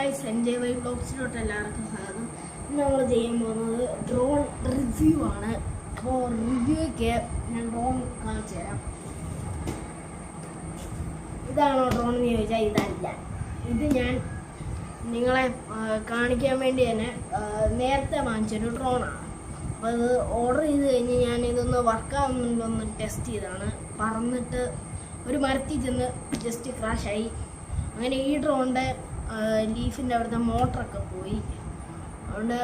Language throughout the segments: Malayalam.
ഗൈസ് എൻജോയ് വൈ ബ്ലോഗ്സിലോട്ട് എല്ലാവർക്കും സ്വാഗതം. ഇന്ന് നമ്മൾ ചെയ്യാൻ പോകുന്നത് ഡ്രോൺ റിവ്യൂ ആണ്. അപ്പോൾ റിവ്യൂക്ക് ഞാൻ ഡ്രോൺ കാണിച്ചു തരാം. ഇതാണോ ഡ്രോൺ എന്ന് ചോദിച്ചാൽ ഇതല്ല. ഇത് ഞാൻ നിങ്ങളെ കാണിക്കാൻ വേണ്ടി തന്നെ നേരത്തെ വാങ്ങിച്ചൊരു ഡ്രോണാണ്. അപ്പോൾ ഇത് ഓർഡർ ചെയ്ത് കഴിഞ്ഞ് ഞാൻ ഇതൊന്ന് വർക്കാവുന്നുണ്ടോന്ന് ടെസ്റ്റ് ചെയ്താണ്. പറന്നിട്ട് ഒരു മരത്തിൽ ചെന്ന് ജസ്റ്റ് ക്രാഷായി. അങ്ങനെ ഈ ഡ്രോണിൻ്റെ ലീഫിൻ്റെ അവിടുത്തെ മോട്ടറൊക്കെ പോയി. അതുകൊണ്ട്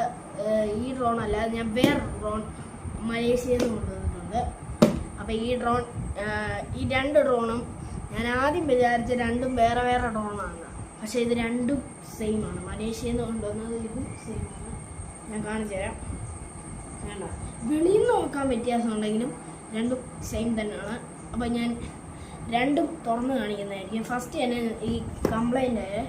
ഈ ഡ്രോൺ അല്ല, ഞാൻ വേറെ ഡ്രോൺ മലേഷ്യയിൽ നിന്ന് കൊണ്ടുവന്നിട്ടുണ്ട്. അപ്പോൾ ഈ രണ്ട് ഡ്രോണും ഞാൻ ആദ്യം വിചാരിച്ച രണ്ടും വേറെ വേറെ ഡ്രോണാണ്. പക്ഷേ ഇത് രണ്ടും സെയിമാണ്. മലേഷ്യയിൽ നിന്ന് കൊണ്ടുവന്നത് ഇതും സെയിമാണ്. ഞാൻ കാണിച്ചു തരാം. വേണ്ട, വെളിയിൽ നിന്ന് നോക്കാൻ വ്യത്യാസമുണ്ടെങ്കിലും രണ്ടും സെയിം തന്നെയാണ്. അപ്പോൾ ഞാൻ രണ്ടും തുറന്ന് കാണിക്കുന്നതായിരിക്കും. ഫസ്റ്റ് തന്നെ ഈ കംപ്ലൈൻ്റ് ആയ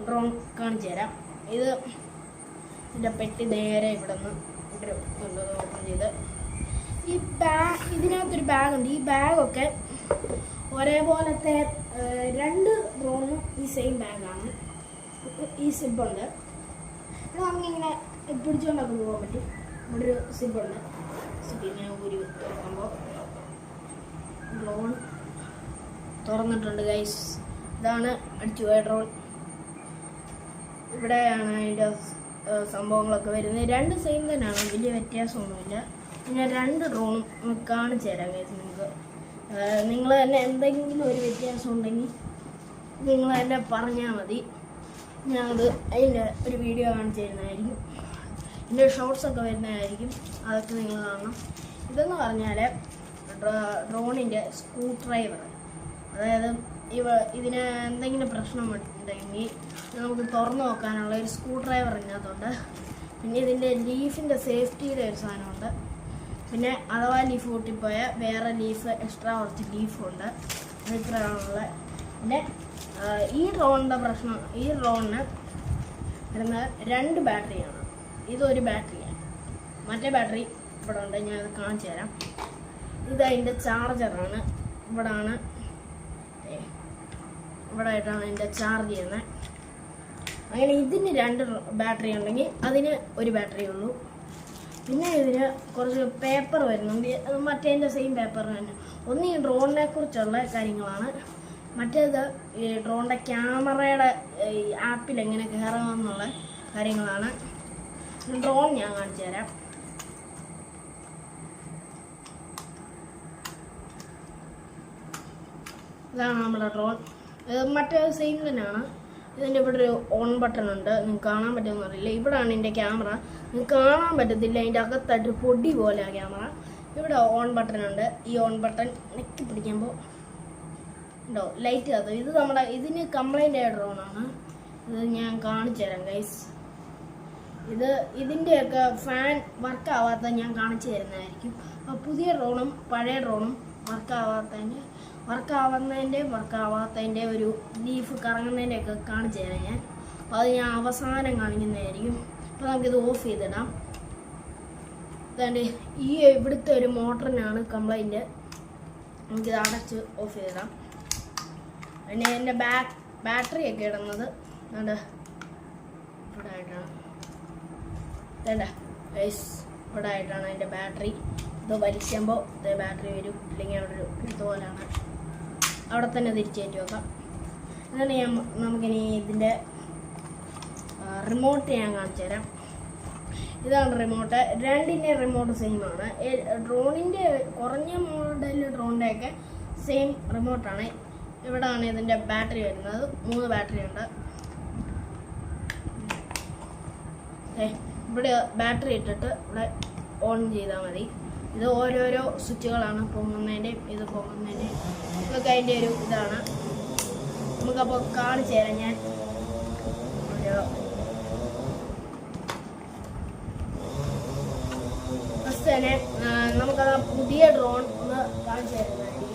ഡ്രോൺ കാണിച്ചു തരാം. ഇതിൻ്റെ പെട്ടി നേരെ ഇവിടെ നിന്ന് ഓപ്പൺ ചെയ്ത് ഇതിനകത്തൊരു ബാഗുണ്ട്. ഈ ബാഗൊക്കെ ഒരേപോലത്തെ രണ്ട് ഡ്രോണും ഈ സെയിം ബാഗാണ്. ഈ സിബുണ്ട്. നമുക്കിങ്ങനെ പിടിച്ചുകൊണ്ടൊക്കെ പോകാൻ പറ്റും. ഇവിടെ ഒരു സിബുണ്ട്. സിബിനെ തുറക്കുമ്പോൾ ഡ്രോൺ തുറന്നിട്ടുണ്ട് ഗൈസ്. ഇതാണ് അടിച്ചുപോയ ഡ്രോൺ. ഇവിടെയാണ് അതിൻ്റെ സംഭവങ്ങളൊക്കെ വരുന്നത്. രണ്ട് സെയിം തന്നെയാണ്, വലിയ വ്യത്യാസമൊന്നുമില്ല. ഞാൻ രണ്ട് ഡ്രോണും കാണിച്ചു തരാം ഗൈസ്. നിങ്ങൾ തന്നെ എന്തെങ്കിലും ഒരു വ്യത്യാസം ഉണ്ടെങ്കിൽ നിങ്ങൾ തന്നെ പറഞ്ഞാൽ മതി. ഞാനത് അതിൻ്റെ ഒരു വീഡിയോ കാണിച്ചു തരുന്നതായിരിക്കും. ഇതിൻ്റെ ഷോർട്സൊക്കെ വരുന്നതായിരിക്കും. അതൊക്കെ നിങ്ങൾ കാണണം. ഇതെന്ന് പറഞ്ഞാൽ ഡ്രോണിൻ്റെ സ്ക്രൂ ഡ്രൈവർ, അതായത് ഇതിന് എന്തെങ്കിലും പ്രശ്നമുണ്ടെങ്കിൽ നമുക്ക് തുറന്നു നോക്കാനുള്ള ഒരു സ്ക്രൂ ഡ്രൈവർ ഇതിനകത്തുണ്ട്. പിന്നെ ഇതിൻ്റെ ലീഫിൻ്റെ സേഫ്റ്റിയുടെ ഒരു സാധനമുണ്ട്. പിന്നെ അഥവാ ലീഫ് പൊട്ടിപ്പോയ വേറെ ലീഫ് എക്സ്ട്രാ കുറച്ച് ലീഫുണ്ട്. ഇത്രയാണുള്ളത്. പിന്നെ ഈ ഡ്രോണിൻ്റെ പ്രശ്നം, ഈ ഡ്രോണിന് വരുന്ന രണ്ട് ബാറ്ററിയാണ്. ഇതൊരു ബാറ്ററിയാണ്. മറ്റേ ബാറ്ററി ഇവിടെ ഉണ്ട്. ഞാനത് കാണിച്ചു തരാം. ഇതതിൻ്റെ ചാർജറാണ്. ഇവിടെ ആയിട്ടാണ് അതിൻ്റെ ചാർജ് ചെയ്യുന്നത്. അങ്ങനെ ഇതിന് രണ്ട് ബാറ്ററി ഉണ്ടെങ്കിൽ അതിന് ഒരു ബാറ്ററി ഉള്ളൂ. പിന്നെ ഇതിന് കുറച്ച് പേപ്പർ വരുന്നുണ്ട്. മറ്റേതിൻ്റെ സെയിം പേപ്പർ തന്നെ. ഒന്ന് ഈ ഡ്രോണിനെ കുറിച്ചുള്ള കാര്യങ്ങളാണ്. മറ്റേത് ഈ ഡ്രോണിൻ്റെ ക്യാമറയുടെ ഈ ആപ്പിൽ എങ്ങനെ കയറാമെന്നുള്ള കാര്യങ്ങളാണ്. ഡ്രോൺ ഞാൻ കാണിച്ചു തരാം. ഇതാണ് നമ്മുടെ ഡ്രോൺ. മറ്റേ സെയിം തന്നെയാണ്. ഇതിൻ്റെ ഇവിടെ ഒരു ഓൺ ബട്ടൺ ഉണ്ട്. നിങ്ങൾക്ക് കാണാൻ പറ്റുമെന്ന് അറിയില്ല. ഇവിടെയാണ് എൻ്റെ ക്യാമറ. നിങ്ങൾക്ക് കാണാൻ പറ്റത്തില്ല, അതിൻ്റെ അകത്തായിട്ട് പൊടി പോലെ ആ ക്യാമറ. ഇവിടെ ഓൺ ബട്ടൺ ഉണ്ട്. ഈ ഓൺ ബട്ടൺ നെക്കി പിടിക്കുമ്പോൾ ഉണ്ടോ ലൈറ്റ് കത്തും. ഇതിന് കംപ്ലൈൻ്റ് ആയ ഡ്രോണാണ്. ഇത് ഞാൻ കാണിച്ചു തരാം ഗൈസ്. ഇതിൻ്റെയൊക്കെ ഫാൻ വർക്കാവാത്ത ഞാൻ കാണിച്ചു തരുന്നതായിരിക്കും. അപ്പോൾ പുതിയ ഡ്രോണും പഴയ ഡ്രോണും വർക്കാവാത്തതിൻ്റെ ഒരു ലീഫ് കറങ്ങുന്നതിൻ്റെയൊക്കെ കാണിച്ചു തരാം ഞാൻ. അപ്പോൾ അത് ഞാൻ അവസാനം കാണിക്കുന്നതായിരിക്കും. അപ്പോൾ നമുക്കിത് ഓഫ് ചെയ്തിടാം. അതാണ്ട് ഈ ഇവിടുത്തെ ഒരു മോട്ടറിനാണ് കംപ്ലൈൻറ്റ്. നമുക്കിത് അടച്ച് ഓഫ് ചെയ്തിടാം. പിന്നെ എൻ്റെ ബാറ്ററിയൊക്കെ ഇടുന്നത് അതുകൊണ്ട് ഇവിടെ ആയിട്ടാണ്. ഇവിടെ ആയിട്ടാണ് അതിൻ്റെ ബാറ്ററി. ഇത് വലിക്കുമ്പോൾ ബാറ്ററി വരും. ഇല്ലെങ്കിൽ അവിടെ ഒരു ഇതുപോലെയാണ്. അവിടെ തന്നെ തിരിച്ചേറ്റി വെക്കാം. അങ്ങനെ നമുക്കിനി ഇതിൻ്റെ റിമോട്ട് ഞാൻ കാണിച്ചു തരാം. ഇതാണ് റിമോട്ട്. രണ്ടിൻ്റെ റിമോട്ട് സെയിമാണ്. ഡ്രോണിൻ്റെ കുറഞ്ഞ മോഡൽ ഡ്രോണിൻ്റെയൊക്കെ സെയിം റിമോട്ടാണ്. ഇവിടെയാണ് ഇതിൻ്റെ ബാറ്ററി വരുന്നത്. 3 ബാറ്ററി ഉണ്ട്. ഇവിടെ ബാറ്ററി ഇട്ടിട്ട് ഇവിടെ ഓൺ ചെയ്താൽ മതി. ഇത് ഓരോരോ സ്വിച്ചുകളാണ്. പൊങ്ങുന്നതിൻ്റെയും ഇത് പൊങ്ങുന്നതിൻ്റെയും ഇതൊക്കെ അതിൻ്റെ ഒരു ഇതാണ്. നമുക്കപ്പോൾ കാണിച്ചു തരാം ഞാൻ. ഫസ്റ്റ് തന്നെ നമുക്കത് പുതിയ ഡ്രോൺ ഒന്ന് കാണിച്ചു തരുന്നതായിരിക്കും.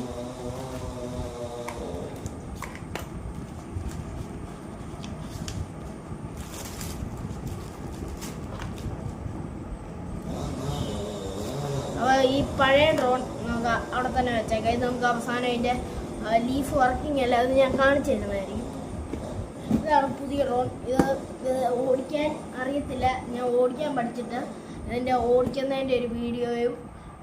അപ്പോൾ ഈ പഴയ ഡ്രോൺ നമുക്ക് അവിടെ തന്നെ വെച്ചേക്കാം. ഇത് നമുക്ക് അവസാനം അതിൻ്റെ ലീഫ് വർക്കിംഗ് അല്ല, അത് ഞാൻ കാണിച്ചു തരുന്നതായിരിക്കും. ഇതാണ് പുതിയ ഡ്രോൺ. ഇത് ഓടിക്കാൻ അറിയത്തില്ല. ഞാൻ ഓടിക്കാൻ പഠിച്ചിട്ട് ഇതിൻ്റെ ഓടിക്കുന്നതിൻ്റെ ഒരു വീഡിയോയും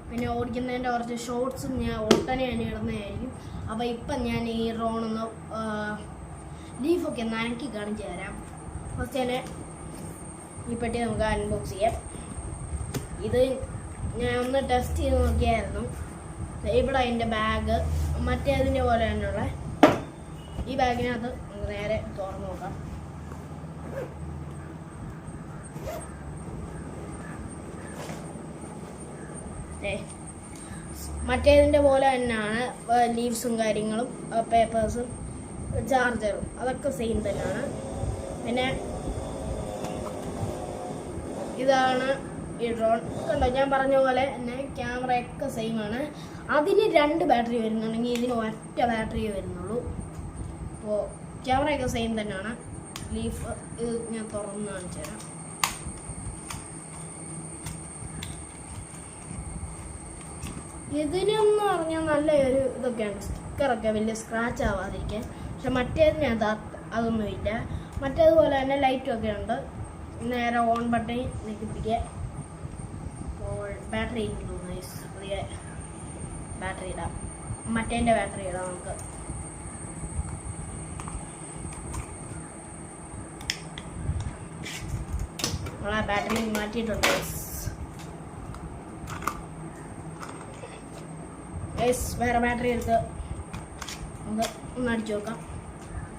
പിന്നെ ഓടിക്കുന്നതിൻ്റെ കുറച്ച് ഷോർട്സും ഞാൻ ഒട്ടനെ തന്നെ ഇടുന്നതായിരിക്കും. അപ്പോൾ ഇപ്പം ഞാൻ ഈ ഡ്രോണൊന്ന് ലീഫൊക്കെ നനക്കി കാണിച്ചു തരാം. ഫസ്റ്റ് തന്നെ ഈ പെട്ടി നമുക്ക് അൺബോക്സ് ചെയ്യാം. ഇത് ഞാൻ ഒന്ന് ടെസ്റ്റ് ചെയ്ത് നോക്കിയായിരുന്നു. ഇവിടെ അതിൻ്റെ ബാഗ് മറ്റേതിൻ്റെ പോലെ തന്നെയുള്ള ഈ ബാഗിനകത്ത് നമുക്ക് നേരെ തുറന്ന് നോക്കാം. മറ്റേതിൻ്റെ പോലെ തന്നെയാണ് ലീവ്സും കാര്യങ്ങളും പേപ്പേഴ്സും ചാർജറും അതൊക്കെ സെയിം തന്നെയാണ്. പിന്നെ ഇതാണ് ഈ ഡ്രോൺ. കണ്ടോ, ഞാൻ പറഞ്ഞ പോലെ തന്നെ ക്യാമറയൊക്കെ സെയിം ആണ്. അതിന് 2 ബാറ്ററി വരുന്നുണ്ടെങ്കിൽ ഇതിന് ഒറ്റ ബാറ്ററിയേ വരുന്നുള്ളൂ. അപ്പോൾ ക്യാമറയൊക്കെ സെയിം തന്നെയാണ്. ലീഫ് ഇത് ഞാൻ തുറന്ന് കാണിച്ചു തരാം. ഇതിനെന്ന് പറഞ്ഞാൽ നല്ല ഒരു ഇതൊക്കെയാണ്, സ്റ്റിക്കറൊക്കെ വലിയ സ്ക്രാച്ച് ആവാതിരിക്കാൻ. പക്ഷെ മറ്റേതിനകത്ത് അതൊന്നുമില്ല. മറ്റേതുപോലെ തന്നെ ലൈറ്റൊക്കെ ഉണ്ട്. നേരെ ഓൺ ബട്ടൺ നീക്കി പിടിക്കുക. അപ്പോൾ ബാറ്ററി പുതിയ ബാറ്ററി ഇടാം. മറ്റേതിൻ്റെ ബാറ്ററി ഇടാം നമുക്ക്. നമ്മൾ ആ ബാറ്ററി മാറ്റിയിട്ടുണ്ട്. വേറെ ബാറ്ററി എടുത്ത് നമുക്ക് ഒന്ന് അടിച്ചു നോക്കാം.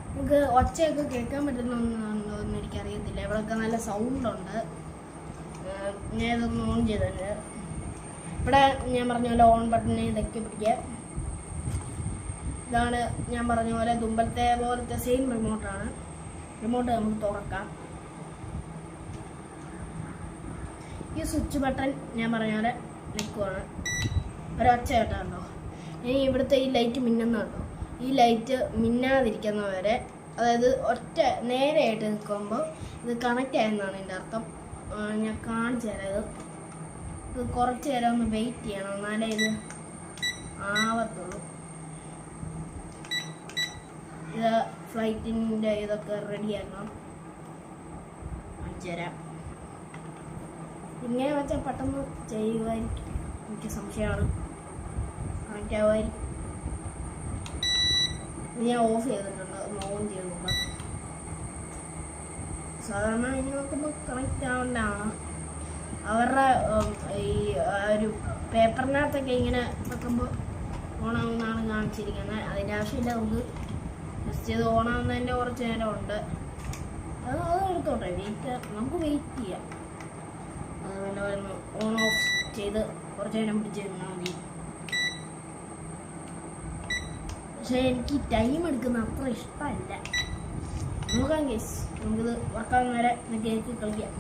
നമുക്ക് ഒച്ചയൊക്കെ കേൾക്കാൻ പറ്റുന്നുണ്ടോ എന്ന് എനിക്കറിയത്തില്ല. ഇവിടെയൊക്കെ നല്ല സൗണ്ടുണ്ട്. ഞാൻ ഇതൊന്ന് ഓൺ ചെയ്തിട്ടുണ്ട്. ഇവിടെ ഞാൻ പറഞ്ഞ പോലെ ഓൺ ബട്ടൺ ഇതൊക്കെ പിടിക്കുക. ഇതാണ് ഞാൻ പറഞ്ഞ പോലെ തുമ്പലത്തെ പോലത്തെ സെയിം റിമോട്ടാണ്. റിമോട്ട് നമുക്ക് തുറക്കാം. ഈ സ്വിച്ച് ബട്ടൺ ഞാൻ പറഞ്ഞ പോലെ നിൽക്കുവാണ്. ഒരൊച്ച കേട്ടോ. ഇനി ഇവിടുത്തെ ഈ ലൈറ്റ് മിന്നുന്നുണ്ടോ? ഈ ലൈറ്റ് മിന്നാതിരിക്കുന്നവരെ, അതായത് ഒറ്റ നേരെയായിട്ട് നിൽക്കുമ്പോൾ ഇത് കണക്റ്റ് ആയെന്നാണ് എൻ്റെ അർത്ഥം. ഞാൻ കാണിച്ചു തരാം. ഇത് കുറച്ച് നേരം ഒന്ന് വെയിറ്റ് ചെയ്യണം, എന്നാലേ ഇത് ആവത്തുള്ളൂ. ഇത് ഫ്ലൈറ്റിൻ്റെ ഇതൊക്കെ റെഡിയാക്കണം. കാണിച്ചു തരാം. ഇങ്ങനെ വെച്ചാൽ പെട്ടെന്ന് ചെയ്യുമായിരിക്കും. എനിക്ക് സംശയമാണ് കണക്റ്റ് ആവുമായിരിക്കും. ഞാൻ ഓഫ് ചെയ്തിട്ടുണ്ട്. ഒന്ന് ഓൺ ചെയ്ത് നോക്കാം. സാധാരണ ഇനി നോക്കുമ്പോൾ കണക്റ്റ് ആവേണ്ടതാണ്. അവരുടെ ഈ ഒരു പേപ്പറിനകത്തൊക്കെ ഇങ്ങനെ വെക്കുമ്പോൾ ഓണാവുന്നതാണ് കാണിച്ചിരിക്കുന്നത്. അതിൻ്റെ ആവശ്യമില്ല. നമുക്ക് ജസ്റ്റ് ചെയ്ത് ഓണാവുന്നതിൻ്റെ കുറച്ച് നേരം ഉണ്ട്. അത് എടുത്തോട്ടെ. നമുക്ക് വെയിറ്റ് ചെയ്യാം. അതുപോലെ ഒന്ന് ഓൺ ഓഫ് ചെയ്ത് കുറച്ച് നേരം പിടിച്ചിരുന്നാൽ മതി. പക്ഷേ എനിക്ക് ടൈം എടുക്കുന്ന അത്ര ഇഷ്ടമല്ല. നോക്കാം ഗൈസ്. നമുക്കിത് വർക്കാവുന്ന വരെ കേക്ക് കളിക്കാം.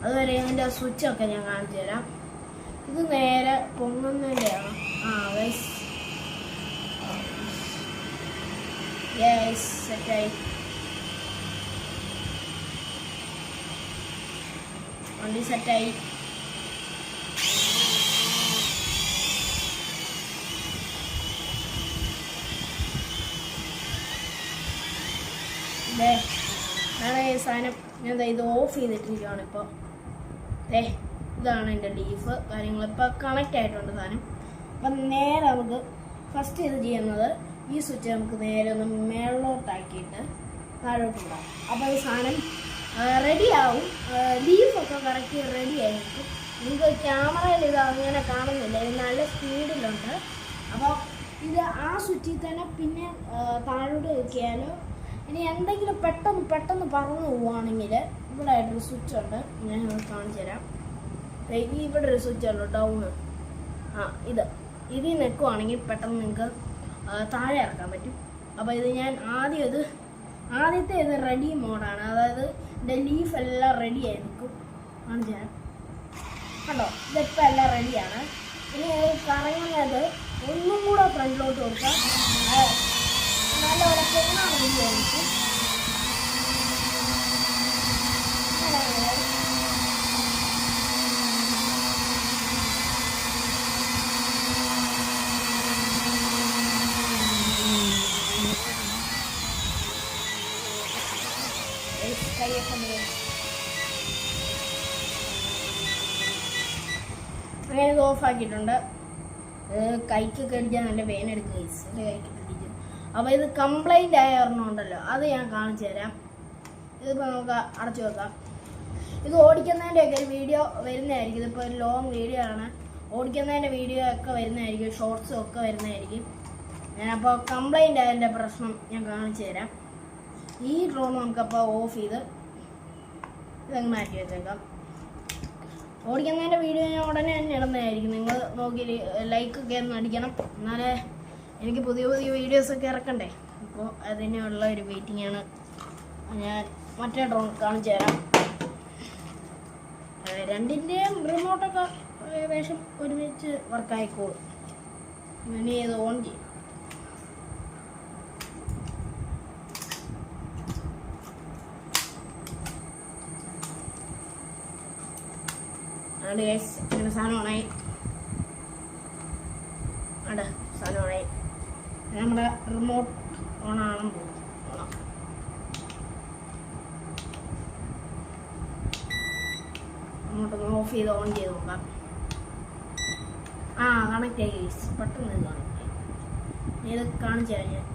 അതുവരെ ഇതിൻ്റെ സ്വിച്ചൊക്കെ ഞാൻ കാണിച്ചു തരാം. ഇത് നേരെ പൊങ്ങുന്നതിൻ്റെയാണ്. ഗൈസ് സെറ്റായി. വണ്ടി സെറ്റായി. ഞാൻ ഈ സാധനം ഞാൻ ഇത് ഓഫ് ചെയ്തിട്ടിരിക്കുകയാണ് ഇപ്പോൾ. ഇതാണ് എൻ്റെ ലീഫ്. കാര്യങ്ങളിപ്പോൾ കണക്റ്റ് ആയിട്ടുണ്ട് സാധനം. അപ്പം നേരെ നമുക്ക് ഫസ്റ്റ് ഇത് ചെയ്യുന്നത് ഈ സ്വിച്ച് നമുക്ക് നേരെ ഒന്ന് മേളിലോട്ടാക്കിയിട്ട് താഴോട്ട് ഇടാം. അപ്പോൾ ഈ സാധനം റെഡിയാവും. ലീഫൊക്കെ കറക്റ്റ് റെഡി ആയിരിക്കും. നിങ്ങൾക്ക് ക്യാമറയിൽ ഇത് അങ്ങനെ കാണുന്നില്ല. ഇത് നല്ല സ്പീഡിലുണ്ട്. അപ്പോൾ ഇത് ആ സ്വിച്ചിൽ തന്നെ പിന്നെ താഴോട്ട് വെക്കിയാലോ ഇനി എന്തെങ്കിലും പെട്ടെന്ന് പറന്നു പോവുകയാണെങ്കിൽ ഇവിടെ ആയിട്ടൊരു സ്വിച്ച് ഉണ്ട്. ഞാൻ കാണിച്ചു തരാം. ഇവിടെ ഒരു സ്വിച്ച് ഉണ്ട്, ഡൗണ്. ഇതിൽ നിൽക്കുവാണെങ്കിൽ പെട്ടെന്ന് നിങ്ങൾക്ക് താഴെ ഇറക്കാൻ പറ്റും. അപ്പോൾ ഇത് ഞാൻ ആദ്യത്തെ ഇത് റെഡി മോഡാണ്. അതായത് എൻ്റെ ലീഫ് എല്ലാം റെഡി ആയി നിൽക്കും. കാണിച്ചു തരാം. കണ്ടോ, ഇതിപ്പോൾ എല്ലാം റെഡിയാണ്. ഇനി കറങ്ങുന്നത് ഒന്നും കൂടെ ഫ്രണ്ടിലോട്ട് കൊടുക്കാം. നല്ലപോലെ പൊങ്ങാൻ റെഡിയായിരിക്കും. കൈയൊക്കെ അങ്ങനെ ഇത് ഓഫാക്കിയിട്ടുണ്ട്. കൈക്കൊക്കെ അടിച്ചാൽ നല്ല വേനെടുക്കുക എൻ്റെ കൈക്കൊക്കെ അടിക്കും. അപ്പോൾ ഇത് കംപ്ലൈൻ്റ് ആയ ഒരെണ്ണം ഉണ്ടല്ലോ, അത് ഞാൻ കാണിച്ചു തരാം. ഇതിപ്പോൾ നമുക്ക് അടച്ചു വെക്കാം. ഇത് ഓടിക്കുന്നതിൻ്റെയൊക്കെ ഒരു വീഡിയോ വരുന്നതായിരിക്കും. ഇതിപ്പോൾ ഒരു ലോങ് വീഡിയോ ആണ്. ഓടിക്കുന്നതിൻ്റെ വീഡിയോ ഒക്കെ വരുന്നതായിരിക്കും, ഷോർട്സും ഒക്കെ വരുന്നതായിരിക്കും. ഞാനപ്പോൾ കംപ്ലൈൻ്റ് ആയതിൻ്റെ പ്രശ്നം ഞാൻ കാണിച്ചു തരാം. ഈ ഡ്രോൺ നമുക്കപ്പോൾ ഓഫ് ചെയ്ത് ഇതങ്ങ് മാറ്റി വെച്ചേക്കാം. ഓടിക്കുന്നതിൻ്റെ വീഡിയോ ഞാൻ ഉടനെ തന്നെ ഇടുന്നതായിരിക്കും. നിങ്ങൾ നോക്കി ലൈക്കൊക്കെ ഒന്ന് അടിക്കണം, എന്നാലേ എനിക്ക് പുതിയ പുതിയ വീഡിയോസൊക്കെ ഇറക്കണ്ടേ. അപ്പോൾ അതിനുള്ള ഒരു വെയിറ്റിംഗ് ആണ്. ഞാൻ മറ്റേ ഡ്രോൺ കാണിച്ചു തരാം. രണ്ടിൻ്റെയും റിമോട്ടൊക്കെ ഏകദേശം ഒരുമിച്ച് വർക്കായിക്കോളും. ഇനി ഇത് ഓൺ ചെയ്യും. അങ്ങനെ സാധനം ഓണായി. സാധനം ഓണായി. നമ്മുടെ റിമോട്ട് ഓണാണെന്ന് തോന്നുന്നു. റിമോട്ടൊന്ന് ഓഫ് ചെയ്ത് ഓൺ ചെയ്ത് നോക്കാം. കണക്ട് ആയി ഗൈസ്. പെട്ടെന്ന് ഇത് കണക്ട് ആയി. ഇത് കാണിച്ചു തരാം.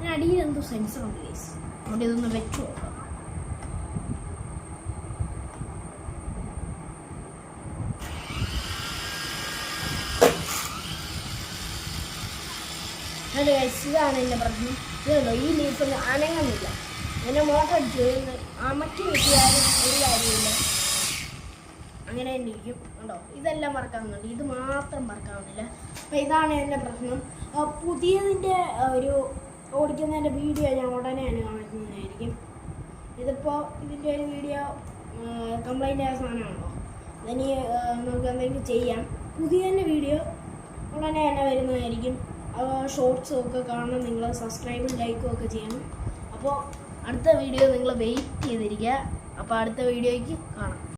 ഞാൻ അടിയിൽ എന്തോ സെൻസർ ഉണ്ട് ഗൈസ്. അതുകൊണ്ട് ഇതൊന്ന് വെച്ച് നോക്കാം. അതെ ഗൈസ്, ഇതാണ് എൻ്റെ പ്രശ്നം. ഇതുണ്ടോ, ഈ ലീഫൊന്നും അനങ്ങുന്നില്ല. എൻ്റെ മോട്ടർ അടിച്ചു അമറ്റി വെട്ടിയാലും ഒരു കാര്യമില്ല, അങ്ങനെ തന്നെ ഇരിക്കും. ഉണ്ടോ, ഇതെല്ലാം വർക്കാവുന്നുണ്ട്, ഇത് മാത്രം വർക്കാവുന്നില്ല. അപ്പം ഇതാണ് എൻ്റെ പ്രശ്നം. പുതിയതിൻ്റെ ഒരു ഓടിക്കുന്നതിൻ്റെ വീഡിയോ ഞാൻ ഉടനെ തന്നെ കാണിക്കുന്നതായിരിക്കും. ഇതിപ്പോൾ ഇതിൻ്റെ ഒരു വീഡിയോ കംപ്ലൈൻ്റ് ആയ സാധനമാണല്ലോ, അതിന് നമുക്ക് എന്തെങ്കിലും ചെയ്യാം. പുതിയതിൻ്റെ വീഡിയോ ഉടനെ തന്നെ വരുന്നതായിരിക്കും. ഷോർട്സും ഒക്കെ കാണാൻ നിങ്ങൾ സബ്സ്ക്രൈബും ലൈക്കും ഒക്കെ ചെയ്യണം. അപ്പോൾ അടുത്ത വീഡിയോ നിങ്ങൾ വെയിറ്റ് ചെയ്തിരിക്കുക. അപ്പോൾ അടുത്ത വീഡിയോയ്ക്ക് കാണാം.